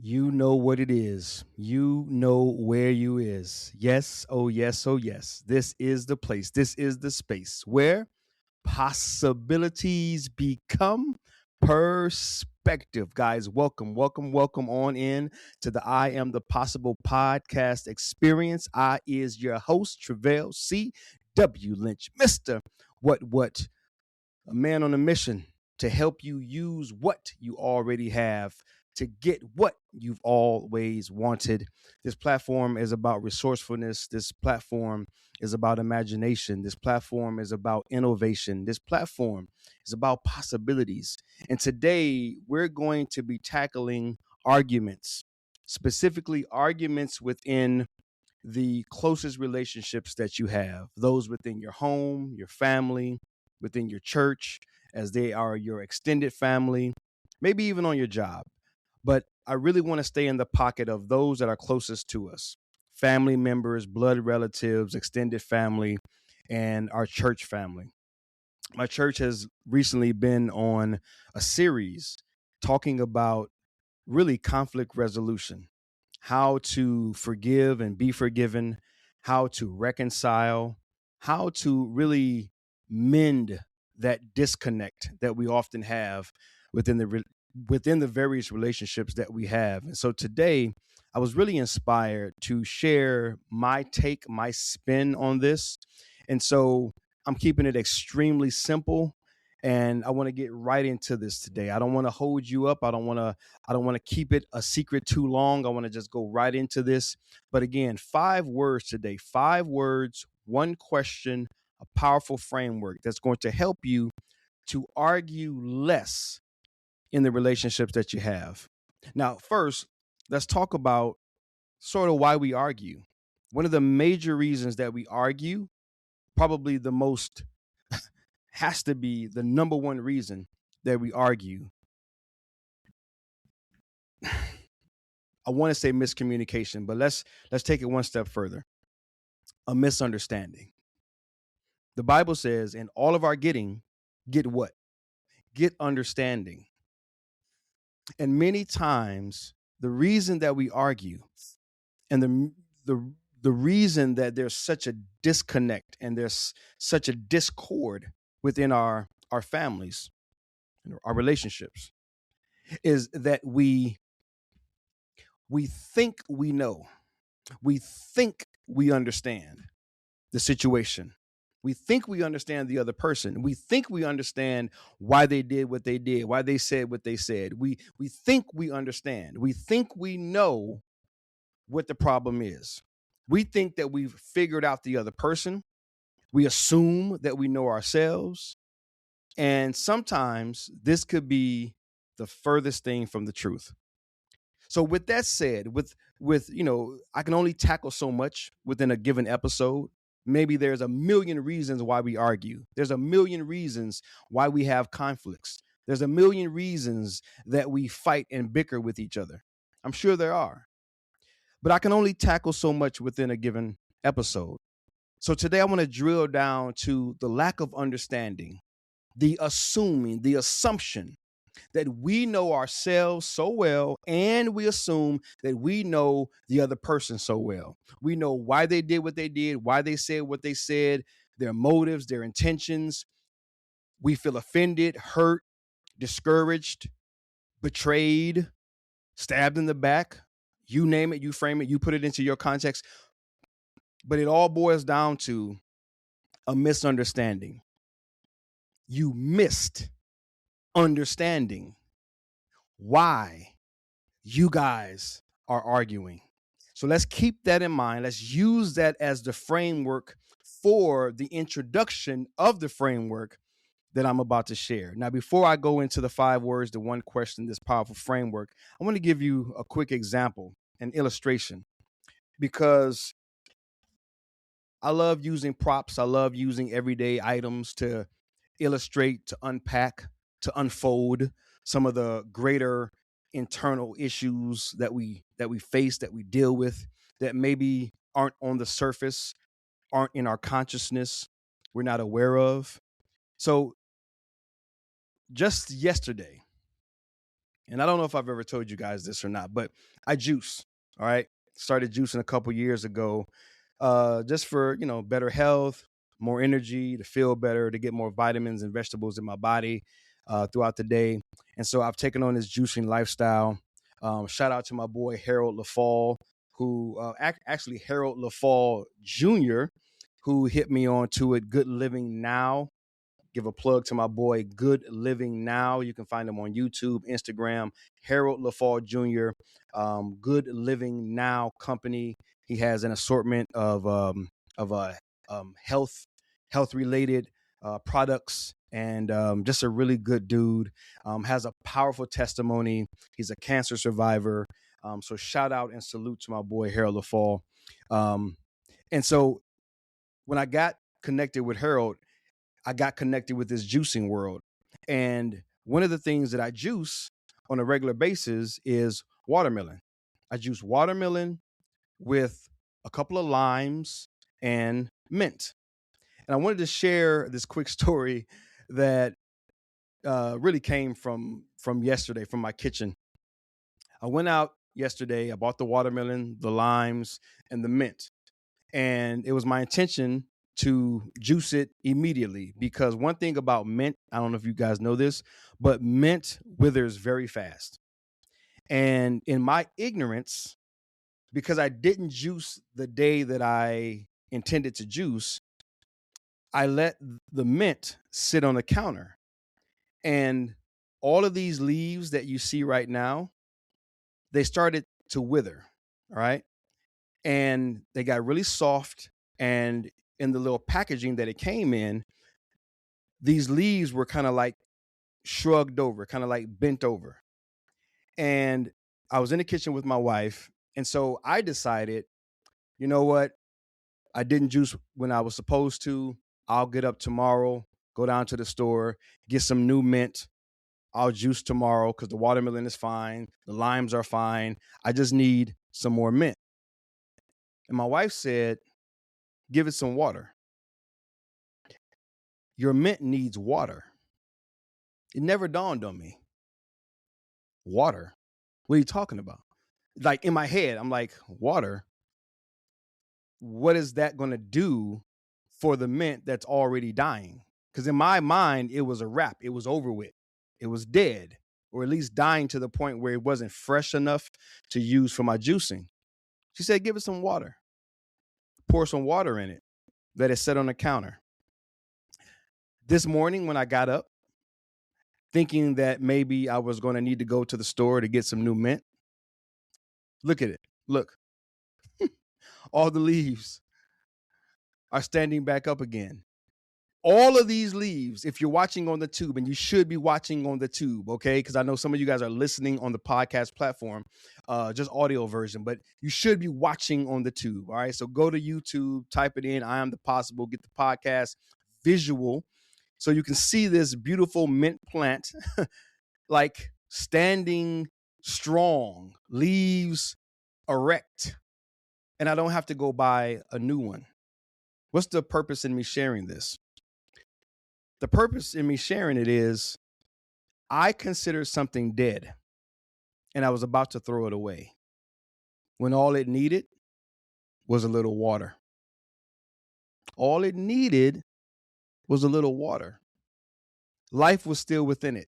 You know what it is. You know where you is. Yes, oh yes, oh yes. This is the place. This is the space where possibilities become perspective. Guys, welcome on in to the I Am the Possible podcast experience. I is your host, Travell C. W. Lynch, Mr. What? A man on a mission to help you use what you already have to get what you've always wanted. This platform is about resourcefulness. This platform is about imagination. This platform is about innovation. This platform is about possibilities. And today we're going to be tackling arguments, specifically arguments within the closest relationships that you have, those within your home, your family, within your church, as they are your extended family, maybe even on your job. But I really want to stay in the pocket of those that are closest to us: family members, blood relatives, extended family, and our church family. My church has recently been on a series talking about really conflict resolution, how to forgive and be forgiven, how to reconcile, how to really mend that disconnect that we often have within within the various relationships that we have. And so today I was really inspired to share my take, my spin on this. And so I'm keeping it extremely simple, and I want to get right into this today. I don't want to hold you up. I don't want to keep it a secret too long. I want to just go right into this. But again, 5 words today. 5 words, one question, a powerful framework that's going to help you to argue less in the relationships that you have. Now, first, let's talk about sort of why we argue. One of the major reasons that we argue, probably the most, has to be the number one reason that we argue. I want to say miscommunication, but let's take it one step further. A misunderstanding. The Bible says, in all of our getting, get what? Get understanding. And many times, the reason that we argue and the reason that there's such a disconnect and there's such a discord within our families and our relationships is that we think we know. We think we understand the situation. We think we understand the other person. We think we understand why they did what they did, why they said what they said. We think we understand. We think we know what the problem is. We think that we've figured out the other person. We assume that we know ourselves. And sometimes this could be the furthest thing from the truth. So with that said, with I can only tackle so much within a given episode. Maybe there's a million reasons why we argue. There's a million reasons why we have conflicts. There's a million reasons that we fight and bicker with each other. I'm sure there are. But I can only tackle so much within a given episode. So today I want to drill down to the lack of understanding, the assuming, the assumption that we know ourselves so well, and we assume that we know the other person so well. We know why they did what they did, why they said what they said, their motives, their intentions. We feel offended, hurt, discouraged, betrayed, stabbed in the back. You name it, you frame it, you put it into your context. But it all boils down to a misunderstanding. You missed understanding why you guys are arguing. So let's keep that in mind. Let's use that as the framework for the introduction of the framework that I'm about to share. Now, before I go into the 5 words, the one question, this powerful framework, I want to give you a quick example, an illustration, because I love using props. I love using everyday items to illustrate, to unpack, to unfold some of the greater internal issues that we face, that we deal with, that maybe aren't on the surface, aren't in our consciousness, we're not aware of. So just yesterday, And I don't know if I've ever told you guys this or not, but I juice. All right. Started juicing a couple years ago, just for, better health, more energy, to feel better, to get more vitamins and vegetables in my body throughout the day. And so I've taken on this juicing lifestyle. Shout out to my boy, Harold LaFall, who actually Harold LaFall Jr., who hit me on to it. Good Living Now. Give a plug to my boy, Good Living Now. You can find him on YouTube, Instagram, Harold LaFall Jr. Good Living Now Company. He has an assortment of health related products, and just a really good dude. Has a powerful testimony. He's a cancer survivor. So shout out and salute to my boy Harold LaFall. And so when I got connected with Harold, I got connected with this juicing world. And one of the things that I juice on a regular basis is watermelon. I juice watermelon with a couple of limes and mint. And I wanted to share this quick story that really came from yesterday, from my kitchen. I went out yesterday. I bought the watermelon, the limes, and the mint. And it was my intention to juice it immediately, because one thing about mint, I don't know if you guys know this, but mint withers very fast. And in my ignorance, because I didn't juice the day that I intended to juice, I let the mint sit on the counter. And all of these leaves that you see right now, they started to wither. All right. And they got really soft. And in the little packaging that it came in, these leaves were kind of like shrugged over, kind of like bent over. And I was in the kitchen with my wife. And so I decided, you know what? I didn't juice when I was supposed to. I'll get up tomorrow, go down to the store, get some new mint. I'll juice tomorrow because the watermelon is fine. The limes are fine. I just need some more mint. And my wife said, give it some water. Your mint needs water. It never dawned on me. Water? What are you talking about? Like in my head, I'm like, water? What is that going to do for the mint that's already dying? Because in my mind, it was a wrap. It was over with. It was dead, or at least dying to the point where it wasn't fresh enough to use for my juicing. She said, give it some water. Pour some water in it. Let it sit on the counter. This morning when I got up, thinking that maybe I was going to need to go to the store to get some new mint, look at it. Look. All the leaves are standing back up again. All of these leaves, if you're watching on the tube, and you should be watching on the tube, okay? Because I know some of you guys are listening on the podcast platform, just audio version, but you should be watching on the tube, all right? So go to YouTube, type it in, I Am the Possible, get the podcast visual, so you can see this beautiful mint plant, like standing strong, leaves erect, and I don't have to go buy a new one. What's the purpose in me sharing this? The purpose in me sharing it is I considered something dead and I was about to throw it away when all it needed was a little water. All it needed was a little water. Life was still within it.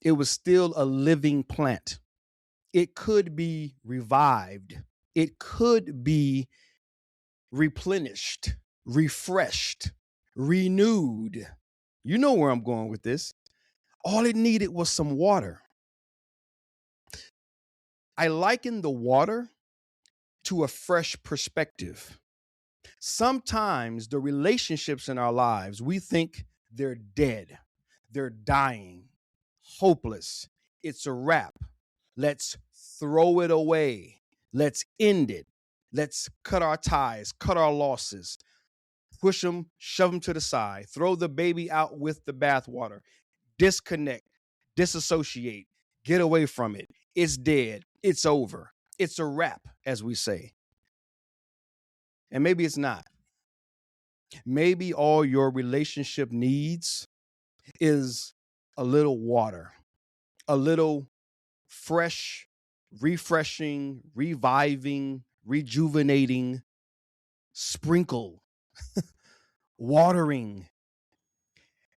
It was still a living plant. It could be revived. It could be replenished, refreshed, renewed. You know where I'm going with this. All it needed was some water. I liken the water to a fresh perspective. Sometimes the relationships in our lives, we think they're dead, they're dying, hopeless. It's a wrap. Let's throw it away. Let's end it. Let's cut our ties, cut our losses, push them, shove them to the side, throw the baby out with the bathwater, disconnect, disassociate, get away from it. It's dead. It's over. It's a wrap, as we say. And maybe it's not. Maybe all your relationship needs is a little water, a little fresh, refreshing, reviving, rejuvenating, sprinkle, watering.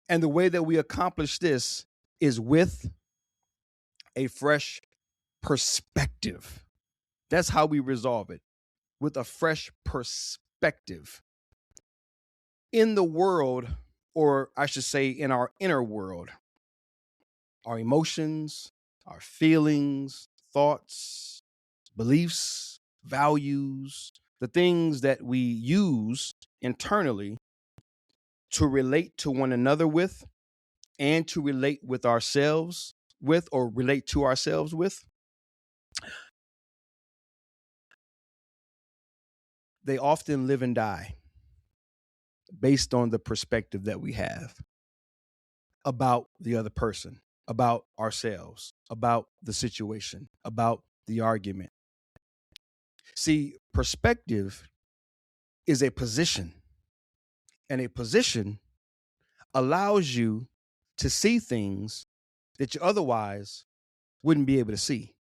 And the way that we accomplish this is with a fresh perspective. That's how we resolve it, with a fresh perspective. In the world, or I should say in our inner world, our emotions, our feelings, thoughts, beliefs, values, the things that we use internally to relate to one another with and to relate with ourselves with, or relate to ourselves with, they often live and die based on the perspective that we have about the other person, about ourselves, about the situation, about the argument. See, perspective is a position, and a position allows you to see things that you otherwise wouldn't be able to see.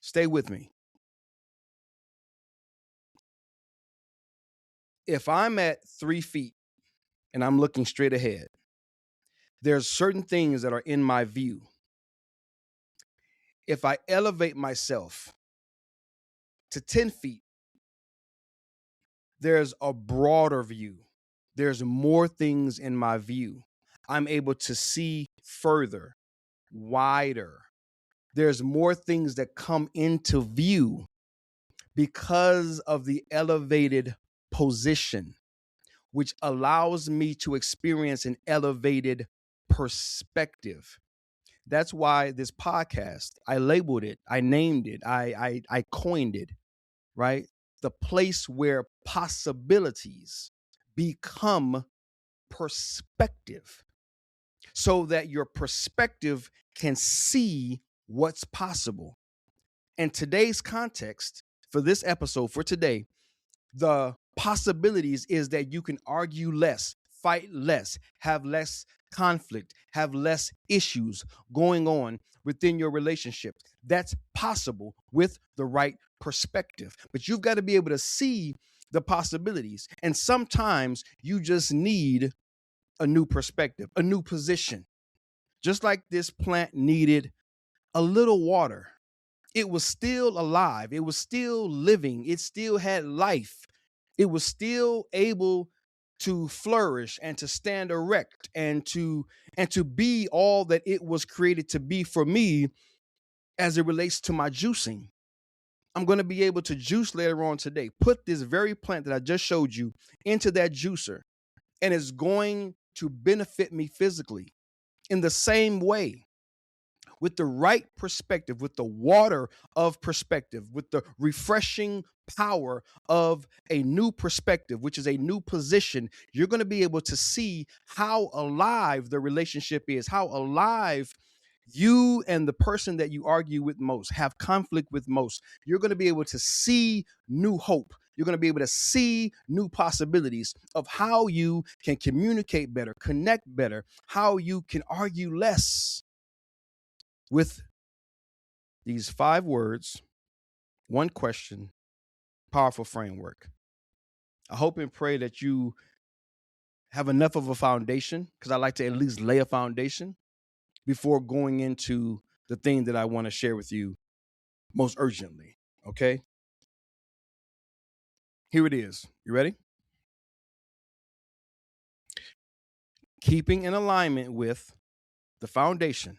Stay with me. If I'm at 3 feet and I'm looking straight ahead, there's certain things that are in my view. If I elevate myself to 10 feet, there's a broader view. There's more things in my view. I'm able to see further, wider. There's more things that come into view because of the elevated position, which allows me to experience an elevated perspective. That's why this podcast, I labeled it, I named it, I coined it, right? The place where possibilities become perspective, so that your perspective can see what's possible. In today's context, for this episode, for today, the possibilities is that you can argue less, fight less, have less conflict, have less issues going on within your relationship. That's possible with the right perspective. But you've got to be able to see the possibilities. And sometimes you just need a new perspective, a new position. Just like this plant needed a little water. It was still alive. It was still living. It still had life. It was still able to flourish and to stand erect and to be all that it was created to be for me as it relates to my juicing. I'm going to be able to juice later on today. Put this very plant that I just showed you into that juicer, and it's going to benefit me physically in the same way. With the right perspective, with the water of perspective, with the refreshing power of a new perspective, which is a new position, you're going to be able to see how alive the relationship is, how alive you and the person that you argue with most, have conflict with most. You're going to be able to see new hope. You're going to be able to see new possibilities of how you can communicate better, connect better, how you can argue less. With these 5 words, 1 question, powerful framework. I hope and pray that you have enough of a foundation, because I like to at least lay a foundation before going into the thing that I want to share with you most urgently. Okay? Here it is. You ready? Keeping in alignment with the foundation.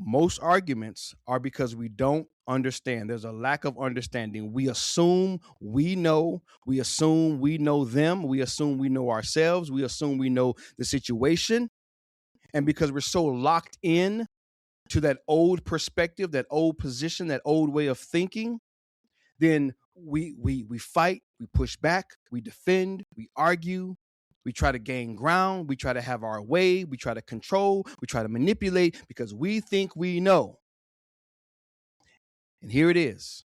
Most arguments are because we don't understand. There's a lack of understanding. We assume we know. We assume we know them. We assume we know ourselves. We assume we know the situation. And because we're so locked in to that old perspective, that old position, that old way of thinking, then we fight, we push back, we defend, we argue, we try to gain ground, we try to have our way, we try to control, we try to manipulate because we think we know. And here it is.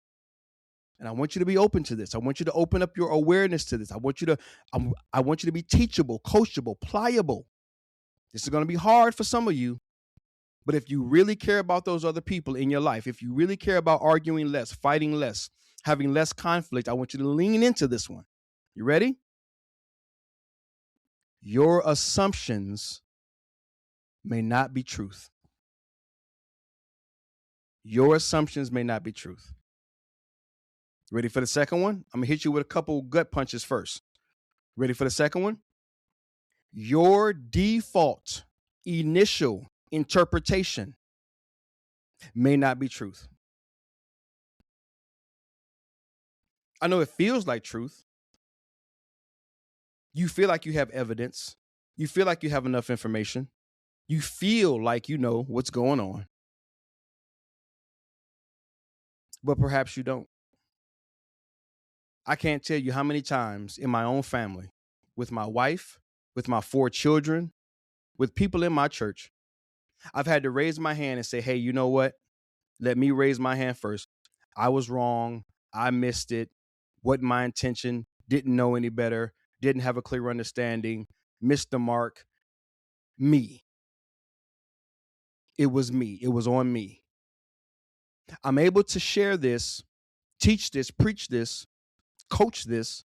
And I want you to be open to this. I want you to open up your awareness to this. I want you to be teachable, coachable, pliable. This is going to be hard for some of you, But if you really care about those other people in your life, if you really care about arguing less, fighting less, having less conflict, I want you to lean into this one. You ready? Your assumptions may not be truth. Your assumptions may not be truth. Ready for the second one? I'm going to hit you with a couple gut punches first. Ready for the second one? Your default initial interpretation may not be truth. I know it feels like truth. You feel like you have evidence. You feel like you have enough information. You feel like you know what's going on. But perhaps you don't. I can't tell you how many times in my own family, with my wife, with my 4 children, with people in my church, I've had to raise my hand and say, hey, you know what? Let me raise my hand first. I was wrong. I missed it. Wasn't my intention. Didn't know any better. Didn't have a clear understanding. Missed the mark. Me. It was me. It was on me. I'm able to share this, teach this, preach this, coach this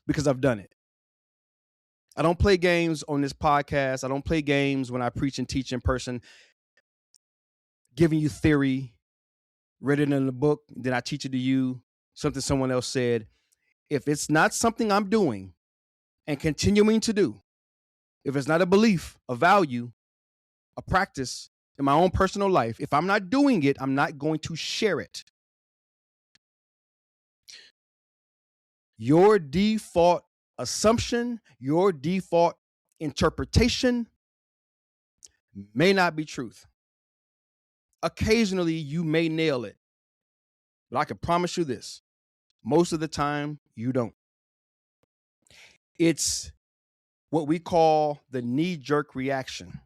because I've done it. I don't play games on this podcast. I don't play games when I preach and teach in person, giving you theory, read it in the book, then I teach it to you, something someone else said. If it's not something I'm doing and continuing to do, if it's not a belief, a value, a practice in my own personal life, if I'm not doing it, I'm not going to share it. Your default assumption, your default interpretation may not be truth. Occasionally, you may nail it, but I can promise you this. Most of the time, you don't. It's what we call the knee-jerk reaction.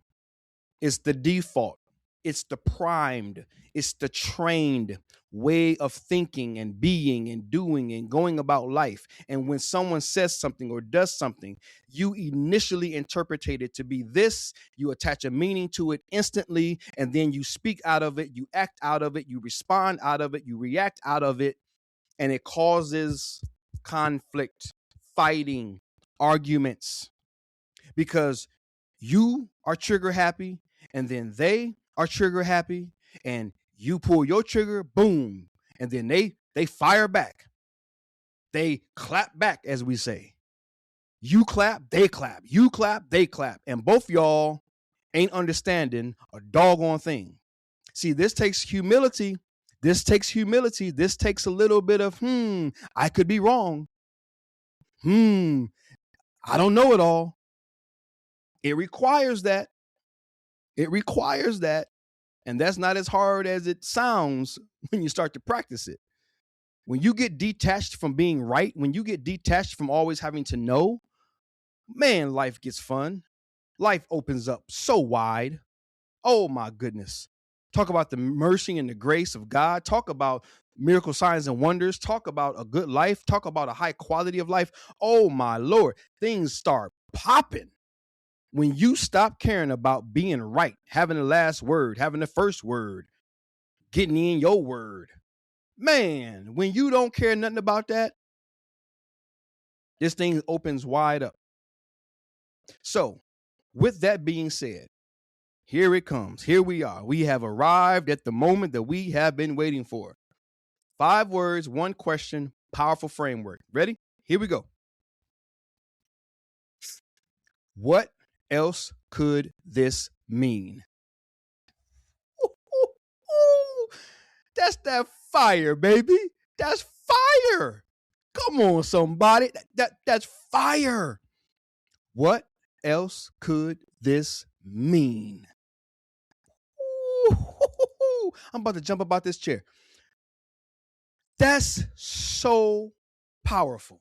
It's the default. It's the primed. It's the trained way of thinking and being and doing and going about life. And when someone says something or does something, you initially interpret it to be this, you attach a meaning to it instantly, and then you speak out of it, you act out of it, you respond out of it, you react out of it, and it causes conflict, fighting, arguments, because you are trigger happy, and then they are trigger happy, and you pull your trigger, boom, and then they fire back. They clap back, as we say. You clap, they clap. You clap, they clap. And both y'all ain't understanding a doggone thing. See, this takes humility. This takes humility. This takes a little bit of, I could be wrong. I don't know it all. It requires that. It requires that. And that's not as hard as it sounds when you start to practice it. When you get detached from being right, when you get detached from always having to know, man, life gets fun. Life opens up so wide. Oh my goodness. Talk about the mercy and the grace of God. Talk about miracle signs and wonders. Talk about a good life. Talk about a high quality of life. Oh my Lord. Things start popping when you stop caring about being right, having the last word, having the first word, getting in your word. Man, when you don't care nothing about that, this thing opens wide up. So, with that being said, here it comes. Here we are. We have arrived at the moment that we have been waiting for. 5 words, 1 question, powerful framework. Ready? Here we go. What else could this mean? Ooh, ooh, ooh. That's that fire, baby. That's fire. Come on, somebody. That's fire. What else could this mean? Ooh, I'm about to jump about this chair. That's so powerful.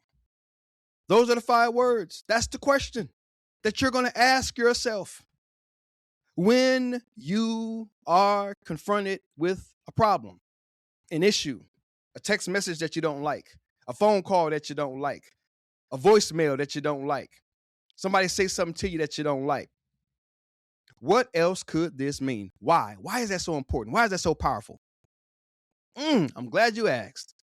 Those are the 5 words. That's the question that you're going to ask yourself when you are confronted with a problem, an issue, a text message that you don't like, a phone call that you don't like, a voicemail that you don't like, somebody say something to you that you don't like. What else could this mean? Why? Why is that so important? Why is that so powerful? I'm glad you asked.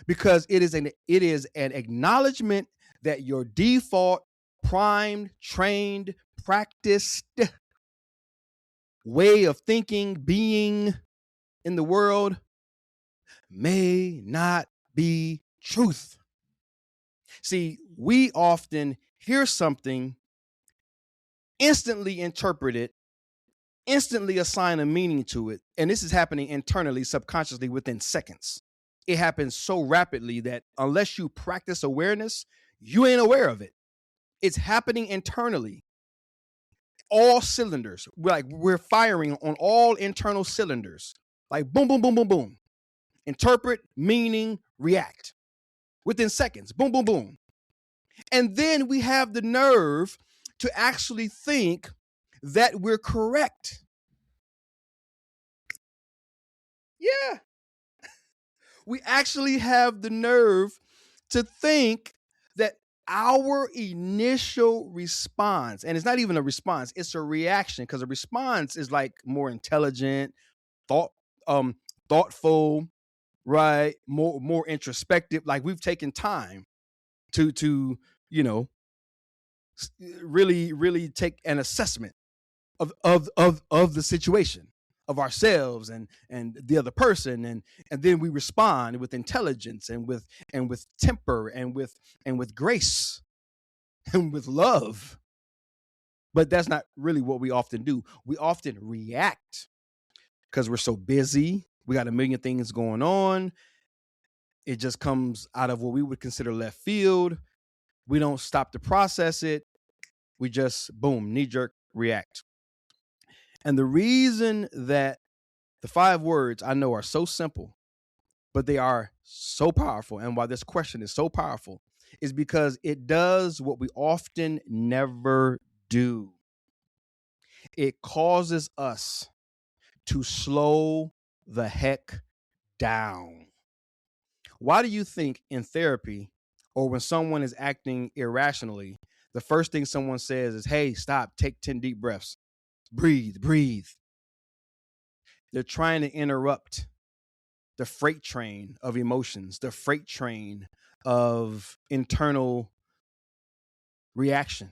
Because it is an acknowledgement that your default, primed, trained, practiced way of thinking, being in the world may not be truth. See, we often hear something, instantly interpret it, instantly assign a meaning to it. And this is happening internally, subconsciously within seconds. It happens so rapidly that unless you practice awareness, you ain't aware of it. It's happening internally. All cylinders. We're firing on all internal cylinders. Like boom, boom, boom, boom, boom. Interpret, meaning, react. Within seconds. Boom, boom, boom. And then we have the nerve to actually think that we're correct. Yeah. We actually have the nerve to think that our initial response, and it's not even a response, it's a reaction, because a response is like more intelligent, thoughtful, right? More introspective. Like we've taken time to really take an assessment of the situation, of ourselves and the other person, and then we respond with intelligence and with temper and with grace and with love. But that's not really what we often do. We often react because we're so busy. We got a million things going on. It just comes out of what we would consider left field. We don't stop to process it. We just, boom, knee-jerk react. And the reason that the 5 words I know are so simple, but they are so powerful, and why this question is so powerful, is because it does what we often never do. It causes us to slow the heck down. Why do you think in therapy, or when someone is acting irrationally, the first thing someone says is, hey, stop, take 10 deep breaths, breathe. They're trying to interrupt the freight train of emotions, the freight train of internal reaction.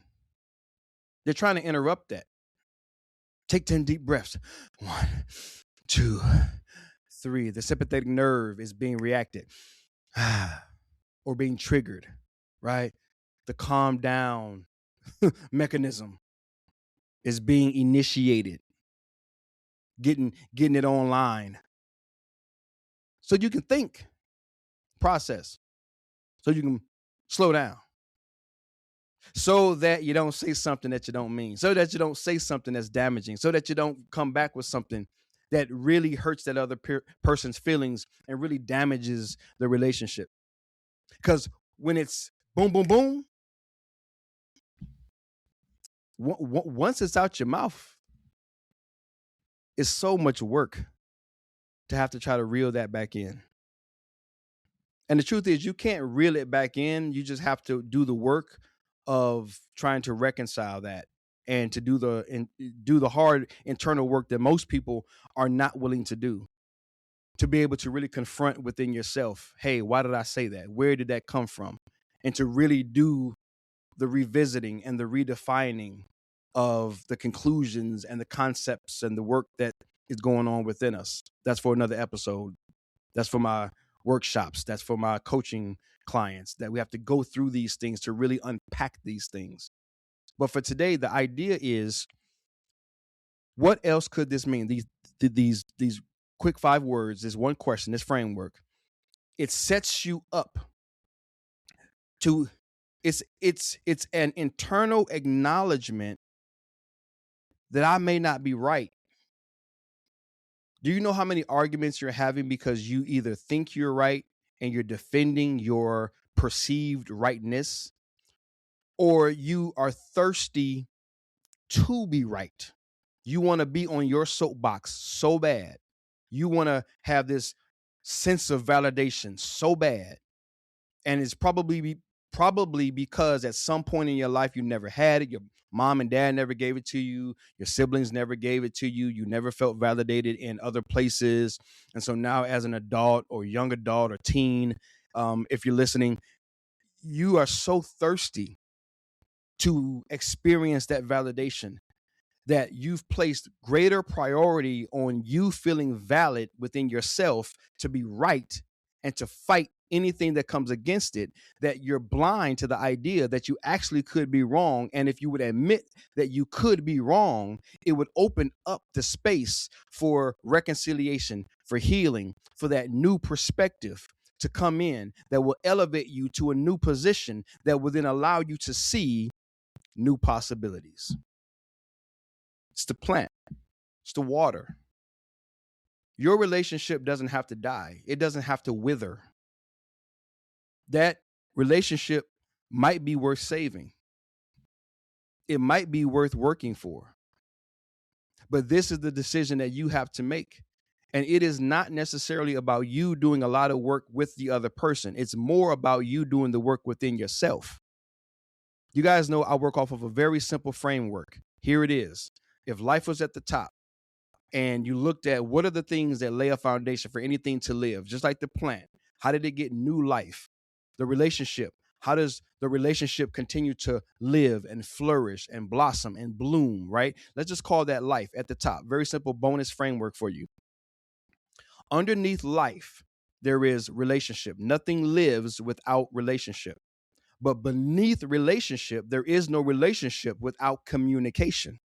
They're trying to interrupt that. Take 10 deep breaths. 1, 2, 3. The sympathetic nerve is being reacted or being triggered, right? The calm down mechanism is being initiated, getting it online. So you can think, process, so you can slow down, so that you don't say something that you don't mean, so that you don't say something that's damaging, so that you don't come back with something that really hurts that other person's feelings and really damages the relationship. Because when it's boom, boom, boom, once it's out your mouth, it's so much work to have to try to reel that back in. And the truth is, you can't reel it back in. You just have to do the work of trying to reconcile that, and to do the hard internal work that most people are not willing to do, to be able to really confront within yourself, hey, why did I say that? Where did that come from? And to really do the revisiting and the redefining of the conclusions and the concepts and the work that is going on within us. That's for another episode. That's for my workshops. That's for my coaching clients, that we have to go through these things to really unpack these things. But for today, the idea is, what else could this mean? These quick 5 words, this one question, this framework, it sets you up to, it's an internal acknowledgement that I may not be right. Do you know how many arguments you're having because you either think you're right and you're defending your perceived rightness, or you are thirsty to be right? You want to be on your soapbox so bad. You want to have this sense of validation so bad. And it's probably probably because at some point in your life you never had it. Your mom and dad never gave it to you. Your siblings never gave it to you. You never felt validated in other places. And so now, as an adult or young adult or teen, if you're listening, you are so thirsty to experience that validation that you've placed greater priority on you feeling valid within yourself to be right and to fight anything that comes against it, that you're blind to the idea that you actually could be wrong. And if you would admit that you could be wrong, it would open up the space for reconciliation, for healing, for that new perspective to come in that will elevate you to a new position that will then allow you to see new possibilities. It's the plant. It's the water. Your relationship doesn't have to die. It doesn't have to wither. That relationship might be worth saving. It might be worth working for. But this is the decision that you have to make. And it is not necessarily about you doing a lot of work with the other person. It's more about you doing the work within yourself. You guys know I work off of a very simple framework. Here it is. If life was at the top and you looked at what are the things that lay a foundation for anything to live, just like the plant, how did it get new life? The relationship, how does the relationship continue to live and flourish and blossom and bloom, right? Let's just call that life at the top. Very simple bonus framework for you. Underneath life, there is relationship. Nothing lives without relationship. But beneath relationship, there is no relationship without communication.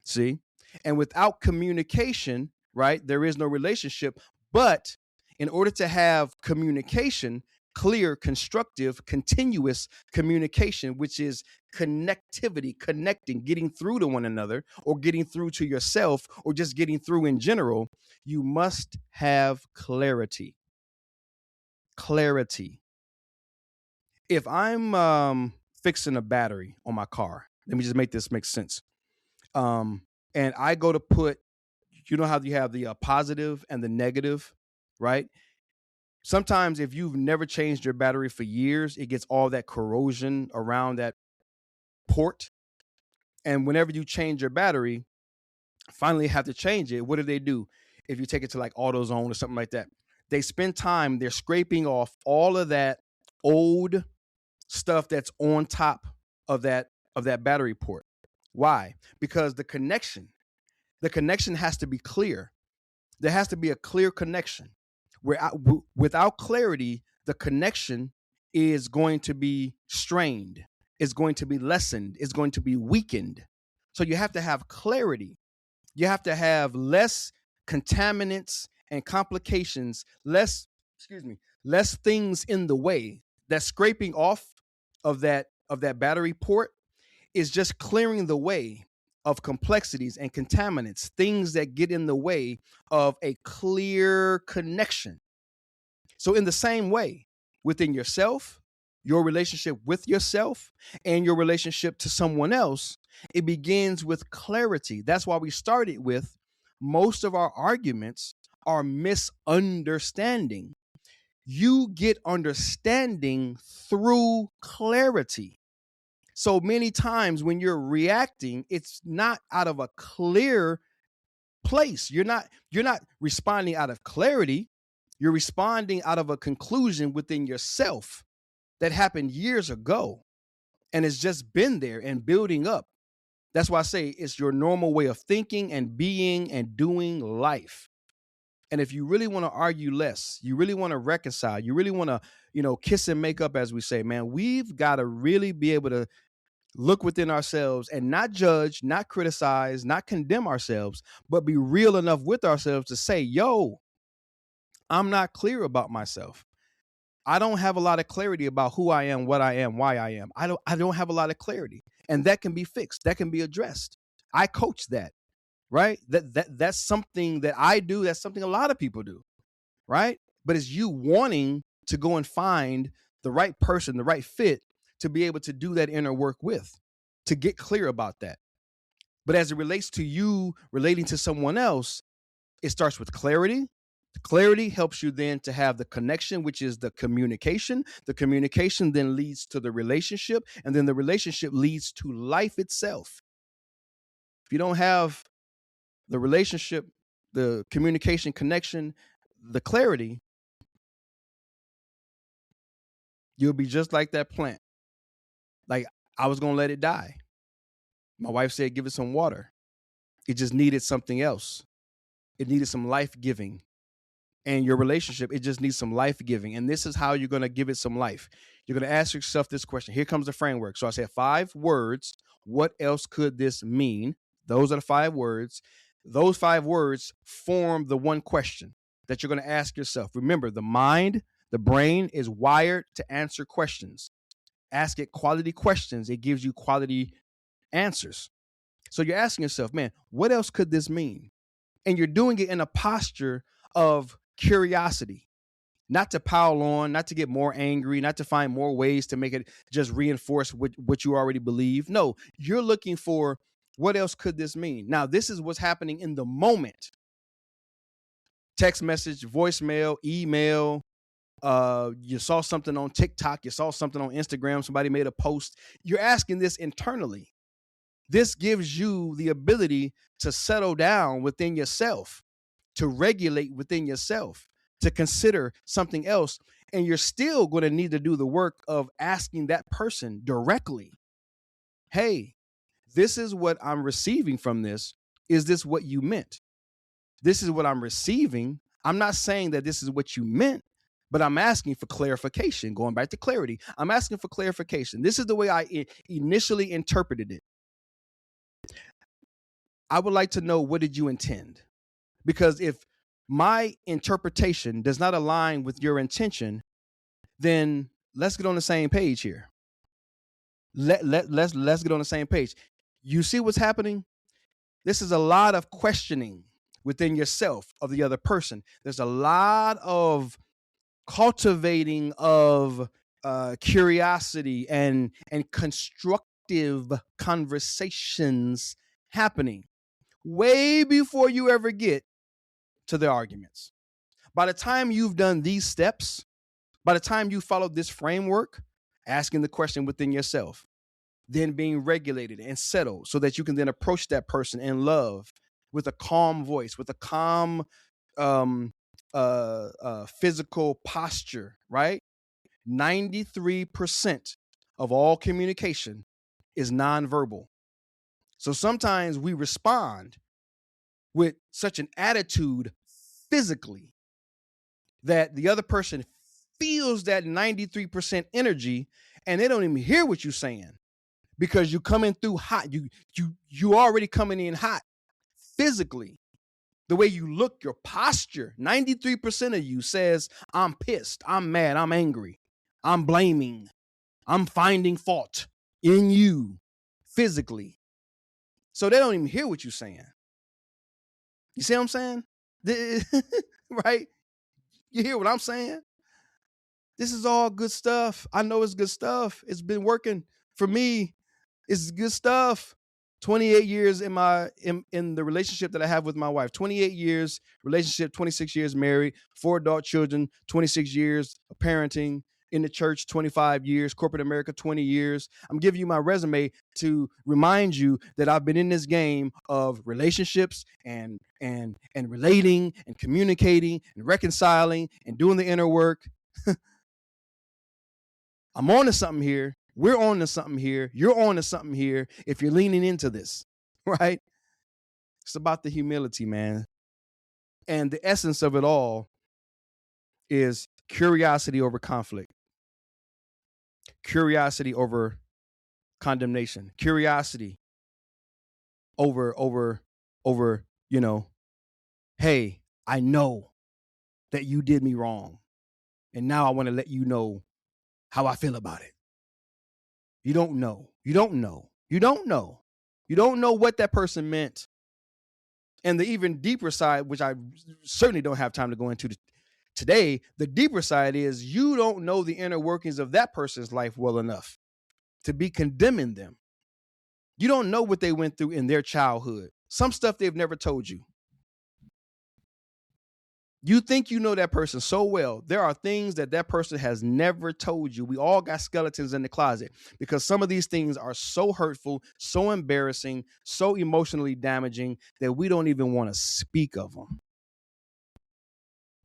See? And without communication, right, there is no relationship. But in order to have communication, clear, constructive, continuous communication, which is connectivity, connecting, getting through to one another or getting through to yourself or just getting through in general, you must have clarity. Clarity. If I'm fixing a battery on my car, let me just make this make sense. And I go to put, you know how you have the positive and the negative, right? Sometimes if you've never changed your battery for years, it gets all that corrosion around that port. And whenever you change your battery, finally have to change it, what do? If you take it to like AutoZone or something like that, they spend time, they're scraping off all of that old stuff that's on top of that battery port. Why? Because the connection has to be clear. There has to be a clear connection. Without clarity, the connection is going to be strained, is going to be lessened, is going to be weakened. So you have to have clarity. You have to have less contaminants and complications, less things in the way. That scraping off of that battery port is just clearing the way of complexities and contaminants, things that get in the way of a clear connection. So in the same way, within yourself, your relationship with yourself and your relationship to someone else, it begins with clarity. That's why we started with most of our arguments are misunderstanding. You get understanding through clarity. So many times when you're reacting, it's not out of a clear place. You're not responding out of clarity. You're responding out of a conclusion within yourself that happened years ago and it's just been there and building up. That's why I say it's your normal way of thinking and being and doing life. And if you really want to argue less, you really want to reconcile, you really want to, kiss and make up, as we say, man, we've got to really be able to look within ourselves and not judge, not criticize, not condemn ourselves, but be real enough with ourselves to say, yo, I'm not clear about myself. I don't have a lot of clarity about who I am, what I am, why I am. I don't have a lot of clarity. And that can be fixed. That can be addressed. I coach that, right? That's something that I do. That's something a lot of people do, right? But it's you wanting to go and find the right person, the right fit to be able to do that inner work with, to get clear about that. But as it relates to you relating to someone else, it starts with clarity, Clarity helps you then to have the connection, which is the communication. The communication then leads to the relationship, and then the relationship leads to life itself. If you don't have the relationship, the communication, connection, the clarity, you'll be just like that plant. Like, I was going to let it die. My wife said, give it some water. It just needed something else. It needed some life giving. And your relationship, it just needs some life giving. And this is how you're going to give it some life. You're going to ask yourself this question. Here comes the framework. So I said 5 words. What else could this mean? Those are the 5 words. Those 5 words form the one question that you're going to ask yourself. Remember, the mind, the brain is wired to answer questions. Ask it quality questions. It gives you quality answers. So you're asking yourself, man, what else could this mean? And you're doing it in a posture of curiosity, not to pile on, not to get more angry, not to find more ways to make it just reinforce what you already believe. No, you're looking for what else could this mean? Now, this is what's happening in the moment. Text message, voicemail, email, you saw something on TikTok, you saw something on Instagram, somebody made a post. You're asking this internally. This gives you the ability to settle down within yourself, to regulate within yourself, to consider something else. And you're still going to need to do the work of asking that person directly, hey, this is what I'm receiving from this. Is this what you meant? This is what I'm receiving. I'm not saying that this is what you meant, but I'm asking for clarification. Going back to clarity, I'm asking for clarification. This is the way I initially interpreted it. I would like to know, what did you intend? Because if my interpretation does not align with your intention, then let's get on the same page here. Let's get on the same page. You see what's happening? This is a lot of questioning within yourself of the other person. There's a lot of cultivating of curiosity and constructive conversations happening way before you ever get to the arguments. By the time you've done these steps, by the time you followed this framework, asking the question within yourself, then being regulated and settled so that you can then approach that person in love with a calm voice, with a calm physical posture, right? 93% of all communication is nonverbal. So sometimes we respond with such an attitude physically that the other person feels that 93% energy and they don't even hear what you're saying because you're coming through hot. You already coming in hot physically. The way you look, your posture, 93% of you says, I'm pissed, I'm mad, I'm angry, I'm blaming, I'm finding fault in you physically. So they don't even hear what you're saying. You see what I'm saying? Right? You hear what I'm saying? This is all good stuff. I know it's good stuff. It's been working for me. It's good stuff. 28 years in the relationship that I have with my wife. 28 years relationship, 26 years married, 4 adult children, 26 years of parenting, in the church, 25 years, corporate America, 20 years. I'm giving you my resume to remind you that I've been in this game of relationships and relating and communicating and reconciling and doing the inner work. I'm on to something here. We're on to something here. You're on to something here if you're leaning into this, right? It's about the humility, man. And the essence of it all is curiosity over conflict. Curiosity over condemnation. Curiosity over, hey, I know that you did me wrong. And now I want to let you know how I feel about it. You don't know. You don't know. You don't know. You don't know what that person meant. And the even deeper side, which I certainly don't have time to go into today, the deeper side is you don't know the inner workings of that person's life well enough to be condemning them. You don't know what they went through in their childhood. Some stuff they've never told you. You think you know that person so well. There are things that that person has never told you. We all got skeletons in the closet because some of these things are so hurtful, so embarrassing, so emotionally damaging that we don't even want to speak of them.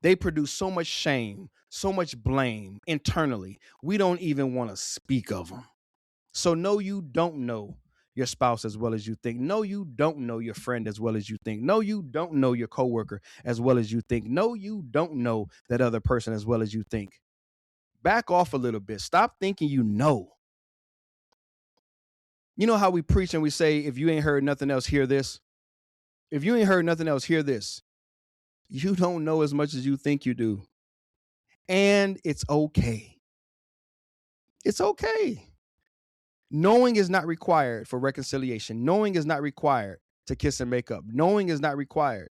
They produce so much shame, so much blame internally. We don't even want to speak of them. So no, you don't know your spouse as well as you think. No, you don't know your friend as well as you think. No, you don't know your coworker as well as you think. No, you don't know that other person as well as you think. Back off a little bit. Stop thinking you know. You know how we preach and we say, if you ain't heard nothing else, hear this? If you ain't heard nothing else, hear this. You don't know as much as you think you do. And it's okay. It's okay. Knowing is not required for reconciliation. Knowing is not required to kiss and make up. Knowing is not required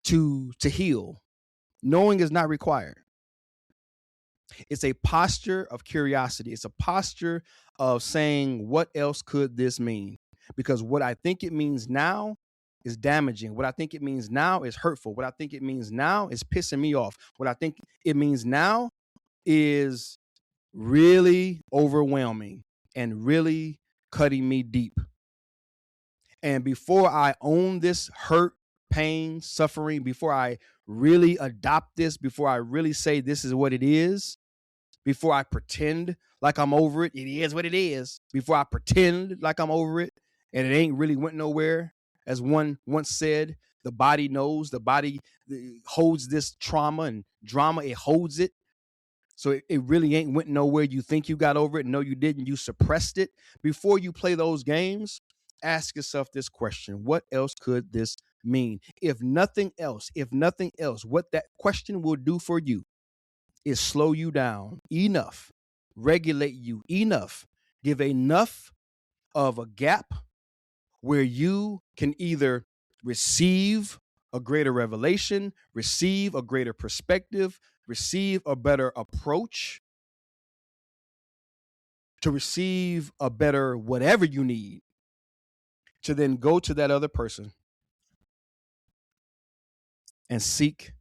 to heal. Knowing is not required. It's a posture of curiosity. It's a posture of saying, what else could this mean? Because what I think it means now is damaging. What I think it means now is hurtful. What I think it means now is pissing me off. What I think it means now is really overwhelming and really cutting me deep. And before I own this hurt, pain, suffering, before I really adopt this, before I really say this is what it is, before I pretend like I'm over it, it is what it is. Before I pretend like I'm over it and it ain't really went nowhere, as one once said, the body knows, the body holds this trauma and drama, it holds it. So it really ain't went nowhere. You think you got over it. No, you didn't. You suppressed it. Before you play those games, ask yourself this question. What else could this mean? If nothing else, what that question will do for you is slow you down enough, regulate you enough, give enough of a gap where you can either receive a greater revelation, receive a greater perspective, receive a better approach, to receive a better whatever you need, to then go to that other person and seek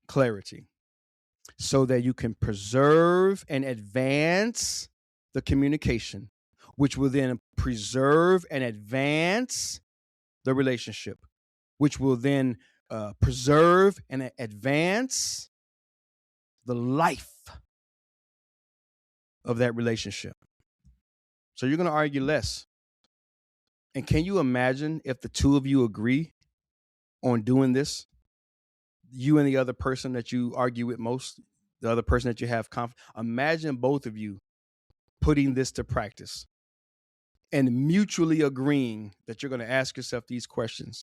clarity so that you can preserve and advance the communication, which will then preserve and advance the relationship, which will then preserve and advance the life of that relationship. So you're going to argue less. And can you imagine if the two of you agree on doing this? You and the other person that you argue with most, the other person that you have conflict. Imagine both of you putting this to practice and mutually agreeing that you're going to ask yourself these questions,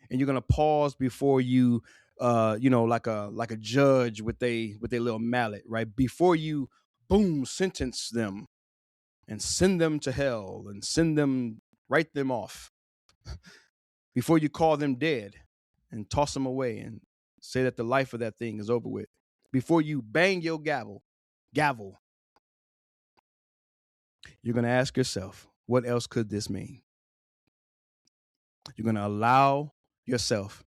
and you're going to pause before you, like a judge with a little mallet, right? Before you, boom, sentence them and send them to hell and write them off. Before you call them dead and toss them away and say that the life of that thing is over with. Before you bang your gavel, you're going to ask yourself, what else could this mean? You're going to allow yourself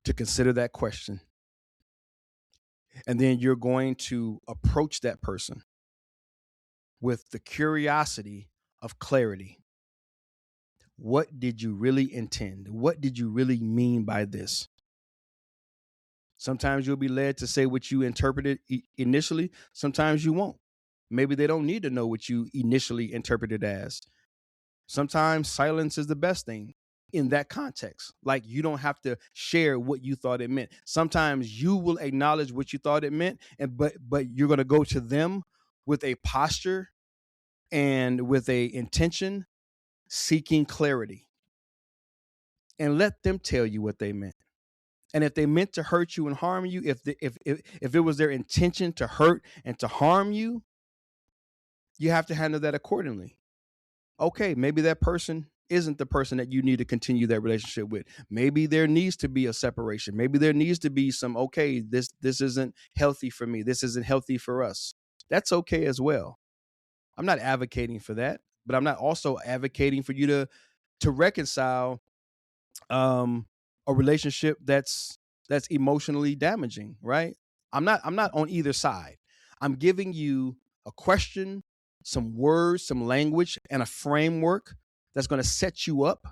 to consider that question. And then you're going to approach that person with the curiosity of clarity. What did you really intend? What did you really mean by this? Sometimes you'll be led to say what you interpreted initially. Sometimes you won't. Maybe they don't need to know what you initially interpreted as. Sometimes silence is the best thing in that context. Like, you don't have to share what you thought it meant. Sometimes you will acknowledge what you thought it meant, but you're going to go to them with a posture and with a intention seeking clarity, and let them tell you what they meant. And if they meant to hurt you and harm you, if it was their intention to hurt and to harm you, you have to handle that accordingly. Okay, maybe that person isn't the person that you need to continue that relationship with. Maybe there needs to be a separation. Maybe there needs to be some, okay, this isn't healthy for me. This isn't healthy for us. That's okay as well. I'm not advocating for that, but I'm not also advocating for you to reconcile a relationship that's that's emotionally damaging, right? I'm not on either side. I'm giving you a question, some words, some language, and a framework that's going to set you up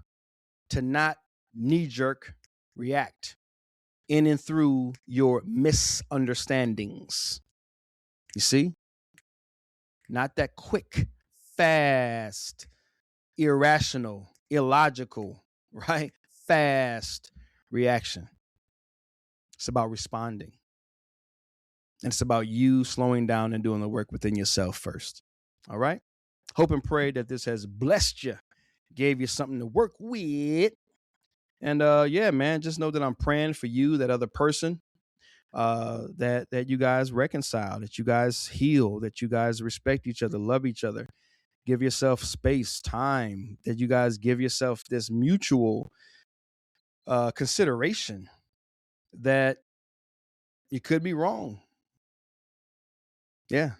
to not knee-jerk react in and through your misunderstandings. You see? Not that quick, fast, irrational, illogical, right? Fast reaction. It's about responding. And it's about you slowing down and doing the work within yourself first. All right? Hope and pray that this has blessed you, gave you something to work with. And yeah, man, just know that I'm praying for you, that other person, that you guys reconcile, that you guys heal, that you guys respect each other, love each other, give yourself space, time, that you guys give yourself this mutual consideration that you could be wrong. Yeah,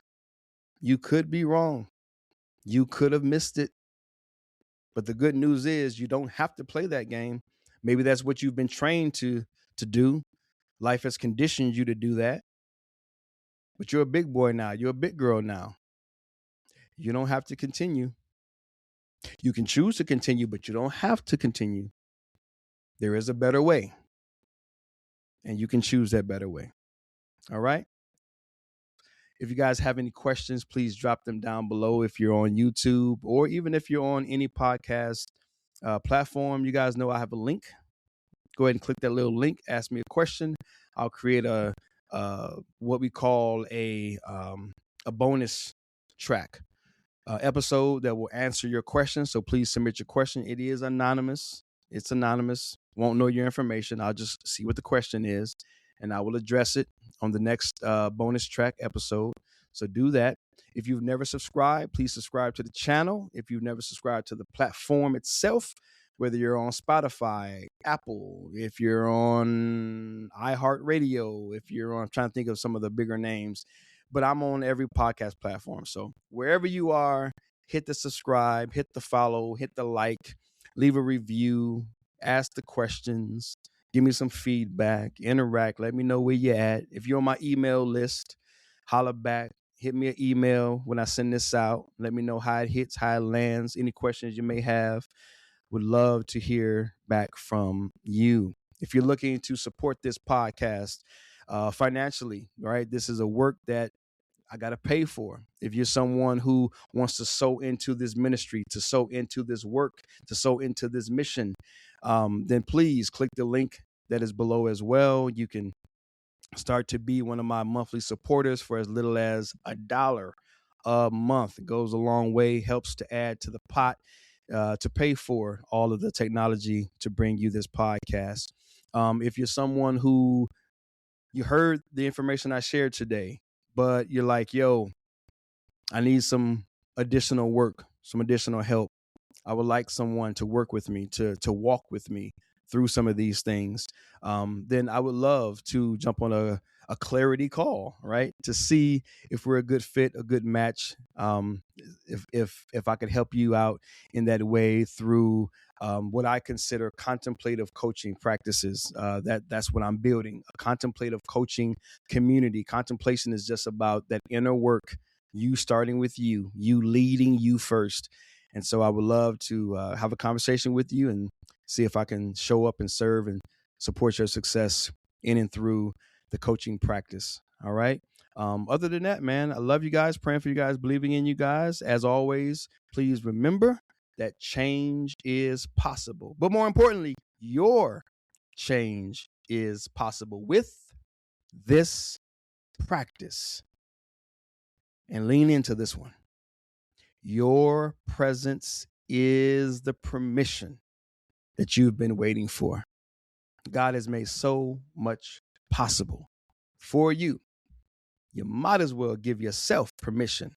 you could be wrong. You could have missed it. But the good news is you don't have to play that game. Maybe that's what you've been trained to do. Life has conditioned you to do that. But you're a big boy now. You're a big girl now. You don't have to continue. You can choose to continue, but you don't have to continue. There is a better way. And you can choose that better way. All right? If you guys have any questions, please drop them down below if you're on YouTube or even if you're on any podcast platform. You guys know I have a link. Go ahead and click that little link. Ask me a question. I'll create a what we call a bonus track episode that will answer your question. So please submit your question. It is anonymous. It's anonymous. Won't know your information. I'll just see what the question is, and I will address it on the next bonus track episode. So do that. If you've never subscribed, please subscribe to the channel. If you've never subscribed to the platform itself, whether you're on Spotify, Apple, if you're on iHeartRadio, if you're on, I'm trying to think of some of the bigger names, but I'm on every podcast platform. So wherever you are, hit the subscribe, hit the follow, hit the like, leave a review, ask the questions, give me some feedback, interact, let me know where you're at. If you're on my email list, holla back, hit me an email when I send this out. Let me know how it hits, how it lands, any questions you may have. Would love to hear back from you. If you're looking to support this podcast financially, right? This is a work that I got to pay for. If you're someone who wants to sow into this ministry, to sow into this work, to sow into this mission, then please click the link that is below as well. You can start to be one of my monthly supporters for as little as $1 a month. It goes a long way, helps to add to the pot to pay for all of the technology to bring you this podcast. If you're someone who you heard the information I shared today, but you're like, yo, I need some additional work, some additional help. I would like someone to work with me, to walk with me through some of these things. Then I would love to jump on a clarity call, right? To see if we're a good fit, a good match. If I could help you out in that way through what I consider contemplative coaching practices. That's what I'm building, a contemplative coaching community. Contemplation is just about that inner work, you starting with you leading you first. And so I would love to have a conversation with you and see if I can show up and serve and support your success in and through the coaching practice. All right. Other than that, man, I love you guys, praying for you guys, believing in you guys. As always, please remember that change is possible. But more importantly, your change is possible with this practice. And lean into this one. Your presence is the permission that you've been waiting for. God has made so much possible for you. You might as well give yourself permission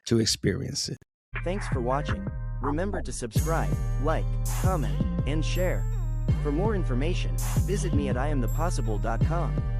to experience it. Thanks for watching. Remember to subscribe, like, comment, and share. For more information, visit me at IamThePossible.com.